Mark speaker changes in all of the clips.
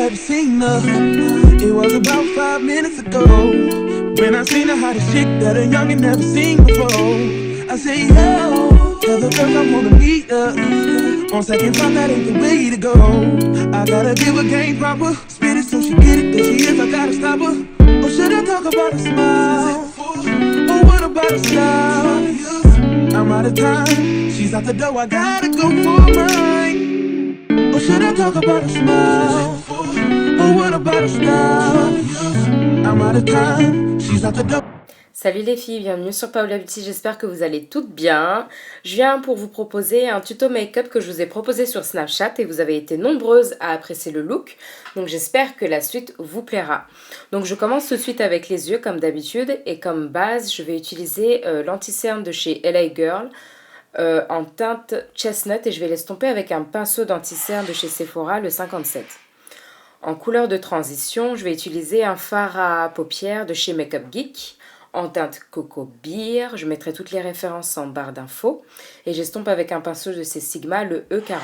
Speaker 1: never seen her. It was about 5 minutes ago when I seen her hottest chick that a youngin' never seen before. I say, yo, tell the girls I wanna meet her. On second thought, that ain't the way to go. I gotta give her game proper. Spit it so she get it, there she is, I gotta stop her. Or should I talk about a smile? Or what about a style? I'm out of time, she's out the door, I gotta go for mine. Or should I talk about a smile? Or what about a style? I'm out of time, she's out the door.
Speaker 2: Salut les filles, bienvenue sur Paola Beauty, j'espère que vous allez toutes bien. Je viens pour vous proposer un tuto make-up que je vous ai proposé sur Snapchat et vous avez été nombreuses à apprécier le look. Donc j'espère que la suite vous plaira. Donc je commence tout de suite avec les yeux comme d'habitude et comme base je vais utiliser l'anti-cerne de chez LA Girl en teinte chestnut et je vais l'estomper avec un pinceau d'anti-cerne de chez Sephora, le 57. En couleur de transition, je vais utiliser un fard à paupières de chez Makeup Geek en teinte Coco Beer. Je mettrai toutes les références en barre d'infos. Et j'estompe avec un pinceau de chez Sigma, le E40.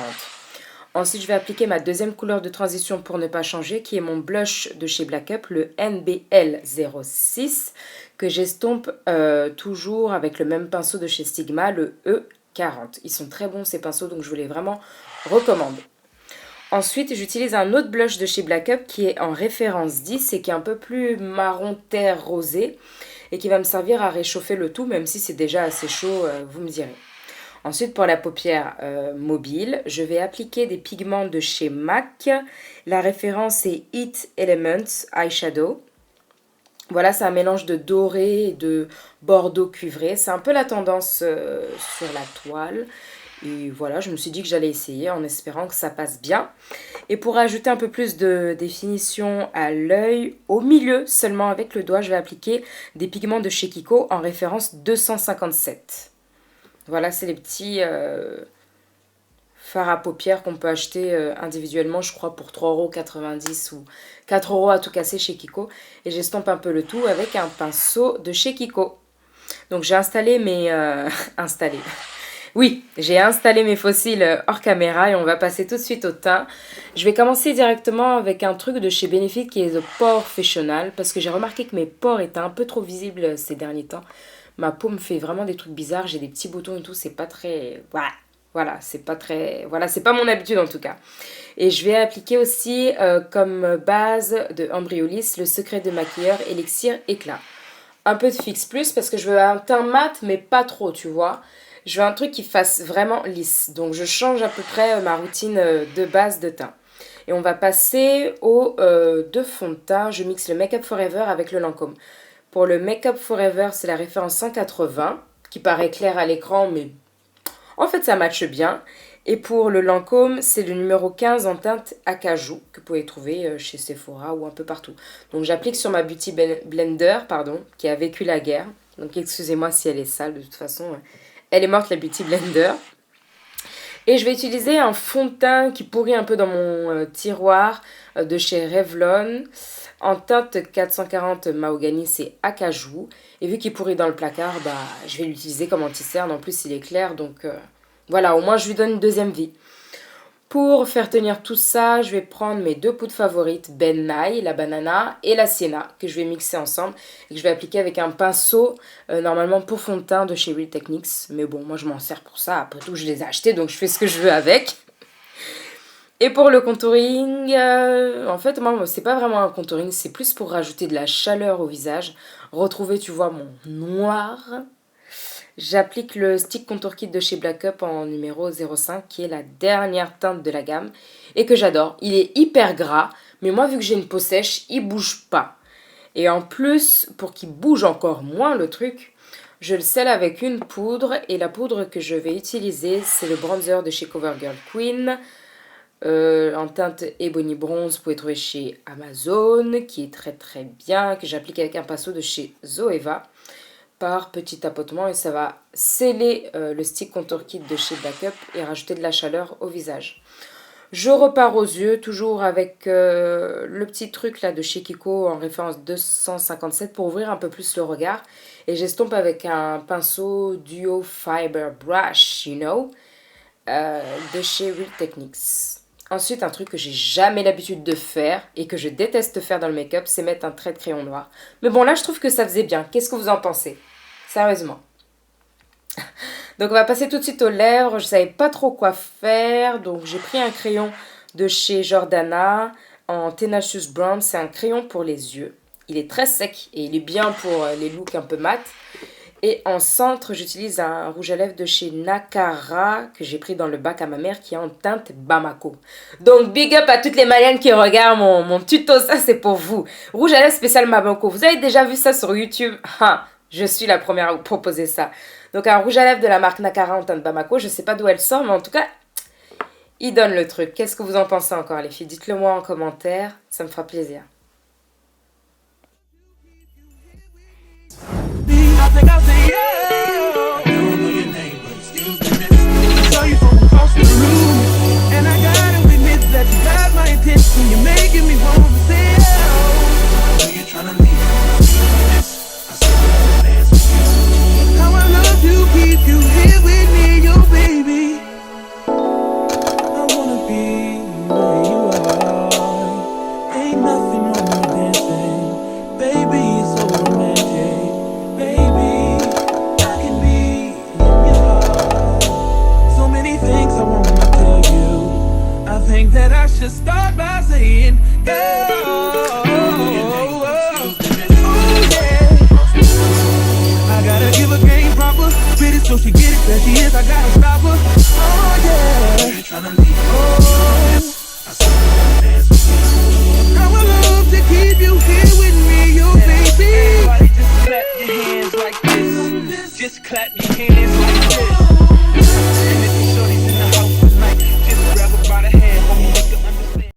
Speaker 2: Ensuite, je vais appliquer ma deuxième couleur de transition pour ne pas changer, qui est mon blush de chez Black Up, le NBL06, que j'estompe toujours avec le même pinceau de chez Sigma, le E40. Ils sont très bons ces pinceaux, donc je vous les vraiment recommande. Ensuite, j'utilise un autre blush de chez Black Up qui est en référence 10 et qui est un peu plus marron terre rosé et qui va me servir à réchauffer le tout, même si c'est déjà assez chaud, vous me direz. Ensuite, pour la paupière mobile, je vais appliquer des pigments de chez MAC. La référence est Heat Elements Eyeshadow. Voilà, c'est un mélange de doré et de bordeaux cuivré. C'est un peu la tendance sur la toile. Et voilà, je me suis dit que j'allais essayer en espérant que ça passe bien. Et pour ajouter un peu plus de définition à l'œil, au milieu seulement avec le doigt, je vais appliquer des pigments de chez Kiko en référence 257. Voilà, c'est les petits fards à paupières qu'on peut acheter individuellement, je crois pour 3,90 € ou 4 € à tout casser chez Kiko. Et j'estompe un peu le tout avec un pinceau de chez Kiko. Donc j'ai installé mes... Oui, j'ai installé mes fossiles hors caméra et on va passer tout de suite au teint. Je vais commencer directement avec un truc de chez Benefit qui est The Porefessional parce que j'ai remarqué que mes pores étaient un peu trop visibles ces derniers temps. Ma peau me fait vraiment des trucs bizarres, j'ai des petits boutons et tout, c'est pas très... Voilà, c'est pas très... Voilà, c'est pas mon habitude en tout cas. Et je vais appliquer aussi comme base de Ambriolis le secret de maquilleur Elixir Éclat. Un peu de Fix Plus parce que je veux un teint mat mais pas trop, tu vois. Je veux un truc qui fasse vraiment lisse. Donc je change à peu près ma routine de base de teint. Et on va passer au de fond de teint. Je mixe le Make Up Forever avec le Lancôme. Pour le Make Up Forever, c'est la référence 180, qui paraît claire à l'écran, mais en fait ça matche bien. Et pour le Lancôme, c'est le numéro 15 en teinte acajou, que vous pouvez trouver chez Sephora ou un peu partout. Donc j'applique sur ma Beauty Blender, qui a vécu la guerre. Donc excusez-moi si elle est sale, de toute façon... Elle est morte, la Beauty Blender. Et je vais utiliser un fond de teint qui pourrit un peu dans mon tiroir de chez Revlon. En teinte 440 Mahogany, c'est Acajou. Et vu qu'il pourrit dans le placard, je vais l'utiliser comme anti-cerne. En plus, il est clair, donc voilà, au moins je lui donne une deuxième vie. Pour faire tenir tout ça, je vais prendre mes deux poudres favorites, Ben Nye, la banana, et la sienna, que je vais mixer ensemble et que je vais appliquer avec un pinceau, normalement pour fond de teint de chez Real Techniques. Mais bon, moi je m'en sers pour ça, après tout je les ai achetés, donc je fais ce que je veux avec. Et pour le contouring, en fait, moi c'est pas vraiment un contouring, c'est plus pour rajouter de la chaleur au visage. Retrouver, tu vois, mon noir. J'applique le Stick Contour Kit de chez Black Up en numéro 05 qui est la dernière teinte de la gamme et que j'adore. Il est hyper gras, mais moi vu que j'ai une peau sèche, il bouge pas. Et en plus, pour qu'il bouge encore moins le truc, je le scelle avec une poudre et la poudre que je vais utiliser, c'est le bronzer de chez CoverGirl Queen en teinte Ebony Bronze, vous pouvez trouver chez Amazon qui est très très bien, que j'applique avec un pinceau de chez Zoeva. Par petit tapotement et ça va sceller le Stick Contour Kit de chez Black Up et rajouter de la chaleur au visage. Je repars aux yeux, toujours avec le petit truc là de chez Kiko en référence 257 pour ouvrir un peu plus le regard. Et j'estompe avec un pinceau Duo Fiber Brush, de chez Real Techniques. Ensuite, un truc que j'ai jamais l'habitude de faire et que je déteste faire dans le make-up, c'est mettre un trait de crayon noir. Mais bon, là, je trouve que ça faisait bien. Qu'est-ce que vous en pensez? Sérieusement. Donc, on va passer tout de suite aux lèvres. Je savais pas trop quoi faire. Donc, j'ai pris un crayon de chez Jordana en Tenacious Brown. C'est un crayon pour les yeux. Il est très sec et il est bien pour les looks un peu mat. Et en centre, j'utilise un rouge à lèvres de chez Nakara que j'ai pris dans le bac à ma mère qui est en teinte Bamako. Donc, big up à toutes les Maliennes qui regardent mon tuto, ça c'est pour vous. Rouge à lèvres spécial Bamako. Vous avez déjà vu ça sur YouTube? Je suis la première à vous proposer ça. Donc, un rouge à lèvres de la marque Nakara en teinte Bamako. Je ne sais pas d'où elle sort, mais en tout cas, il donne le truc. Qu'est-ce que vous en pensez encore, les filles? Dites-le moi en commentaire, ça me fera plaisir.
Speaker 1: I think I'll say yeah. I don't know your name, but excuse me, miss. Saw you from across the room, and I gotta admit that you got my attention. You're making me want to say yeah. I know you're trying to leave, miss. I said I'll dance with you. How I love to keep you here with me, your baby. I wanna be where you are. Ain't nothing wrong with dancing, baby. It's so romantic. I think that I should start by saying, yeah. Oh, yeah. I gotta give her game proper, pretty so she get it, there she is, I gotta stop her. Oh, yeah. Oh, I would love to keep you here with me, your baby. Everybody just clap your hands like this. Just clap your hands